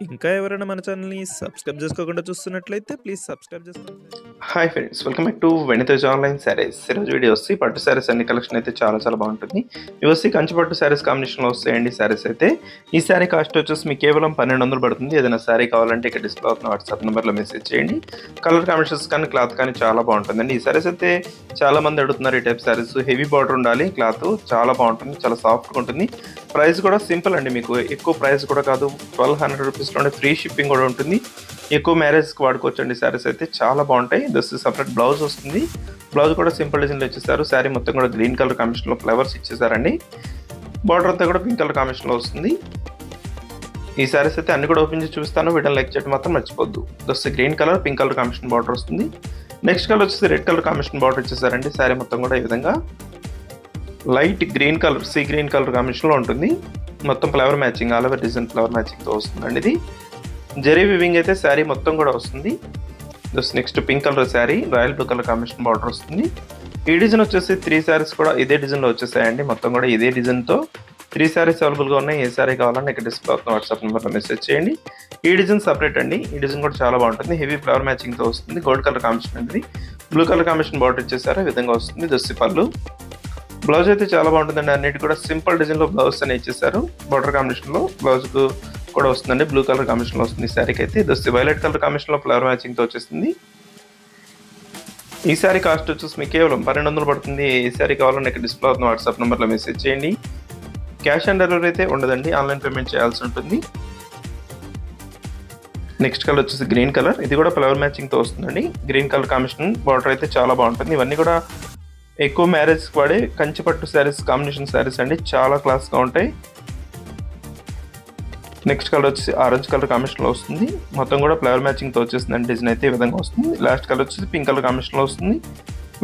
ఇంకా ఎవరైనా మన ఛానల్‌ని సబ్స్క్రైబ్ చేసుకోకుండా చూస్తున్నట్లయితే ప్లీజ్ సబ్స్క్రైబ్ చేసుకోండి. Hi friends, welcome back to వెనితేజ్ online saris. ఈరోజు వీడియో వచ్చి పట్టు శారీస్ అన్ని కలెక్షన్ అయితే చాలా బాగుంటుంది. ఇవి వచ్చి కంచి పట్టు శారీస్ కాంబినేషన్లో వస్తాయండి. శారీస్ అయితే ఈ శారీ కాస్ట్ వచ్చేసి మీకు కేవలం 1200 పడుతుంది. ఏదైనా శారీ కావాలంటే ఇక్కడ డిస్ప్లే అవుతున్న వాట్సాప్ నెంబర్లో మెసేజ్ చేయండి. కలర్ కాంబినేషన్స్ కానీ క్లాత్ కానీ చాలా బాగుంటుందండి. ఈ శారీస్ అయితే చాలా మంది అడుగుతున్నారు. ఈ టైప్ శారీస్ హెవీ బార్డర్ ఉండాలి, క్లాత్ చాలా బాగుంటుంది, చాలా సాఫ్ట్గా ఉంటుంది. ప్రైస్ కూడా సింపుల్ అండి, మీకు ఎక్కువ ప్రైస్ కూడా కాదు. 1200 రూపీస్లోనే ఫ్రీ షిప్పింగ్ కూడా ఉంటుంది. ఎక్కువ మ్యారేజ్కి వాడుకోవచ్చు అండి. శారీస్ అయితే చాలా బాగుంటాయి. దస్ సపరేట్ బ్లౌజ్ వస్తుంది. బ్లౌజ్ కూడా సింపుల్ డిజైన్లో ఇచ్చేసారు. శారీ మొత్తం కూడా గ్రీన్ కలర్ కాంబినేషన్లో ఫ్లవర్స్ ఇచ్చేసారండి. బార్డర్ అంతా కూడా పింక్ కలర్ కాంబినేషన్లో వస్తుంది. ఈ శారీస్ అయితే అన్ని కూడా ఓపెన్ చేసి చూపిస్తాను. వీడియో లైక్ చేయడం మాత్రం మర్చిపోద్దు. దస్ green colour pink colour combination border వస్తుంది. నెక్స్ట్ కలర్ వచ్చేసి రెడ్ కలర్ కాంబినేషన్ బార్డర్ ఇచ్చేసారండి. శారీ మొత్తం కూడా ఈ విధంగా light green colour, sea green colour కాంబినేషన్లో ఉంటుంది. మొత్తం flower matching, all over design flower మ్యాచింగ్తో వస్తుందండి. ఇది జరీ వివింగ్ అయితే శారీ మొత్తం కూడా వస్తుంది. Next pink colour sari, royal blue colour combination border వస్తుంది. ఈ డిజైన్ వచ్చేసి 3 శారీస్ కూడా ఇదే డిజైన్లో వచ్చేసాయండి. మొత్తం కూడా ఇదే డిజైన్తో 3 శారీస్ అవైలబుల్గా ఉన్నాయి. ఏ శారీ కావాలన్నా ఇక్కడ డిస్ప్లే అవుతున్న వాట్సాప్ నెంబర్లో మెసేజ్ చేయండి. ఈ డిజైన్ సపరేట్ అండి. ఈ డిజైన్ కూడా చాలా బాగుంటుంది. హెవీ ఫ్లవర్ మ్యాచింగ్తో వస్తుంది. గోల్డ్ కలర్ కాంబినేషన్ అనేది బ్లూ కలర్ కాంబినేషన్ బార్డర్ ఇచ్చేసారు. ఈ విధంగా వస్తుంది. దస్సి పళ్ళు. బ్లౌజ్ అయితే చాలా బాగుంటుందండి. అన్నిటి కూడా సింపుల్ డిజైన్లో బ్లౌజ్ అని ఇచ్చేసారు. బార్డర్ కాంబినేషన్లో బ్లౌజ్ కూడా వస్తుందండి. బ్లూ కలర్ కాంబినేషన్లో వస్తుంది. ఈ శారీకి అయితే దస్సి వైలెట్ కలర్ కాంబినేషన్లో ఫ్లవర్ మ్యాచింగ్తో వచ్చేస్తుంది. ఈ శారీ కాస్ట్ వచ్చేసి మీకు కేవలం 1200 పడుతుంది. ఏ శారీ కావాలన్నా ఇక్కడ డిస్ప్లే అవుతున్న వాట్సాప్ నెంబర్లో మెసేజ్ చేయండి. క్యాష్ ఆన్ డెలివరీ అయితే ఉండదండి, ఆన్లైన్ పేమెంట్ చేయాల్సి ఉంటుంది. నెక్స్ట్ కలర్ వచ్చేసి గ్రీన్ కలర్. ఇది కూడా ఫ్లవర్ మ్యాచింగ్తో వస్తుందండి. గ్రీన్ కలర్ కాంబినేషన్ బార్డర్ అయితే చాలా బాగుంటుంది. ఇవన్నీ కూడా ఎక్కువ మ్యారేజ్కి వాడే కంచిపట్టు శారీస్, కాంబినేషన్ శారీస్ అండి. చాలా క్లాస్గా ఉంటాయి. నెక్స్ట్ కలర్ వచ్చేసి ఆరెంజ్ కలర్ కాంబినేషన్లో వస్తుంది. మొత్తం కూడా ఫ్లవర్ మ్యాచింగ్తో వచ్చేసిందండి. డిజైన్ అయితే ఈ విధంగా వస్తుంది. లాస్ట్ కలర్ వచ్చేసి పింక్ కలర్ కాంబినేషన్లో వస్తుంది.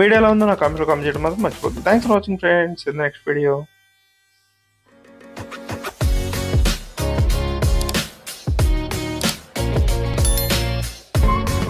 వీడియో ఎలా ఉందో నా కామెంట్లో కామెంట్ చేయడం మాత్రం మర్చిపోతుంది. Thanks for watching friends. Next video.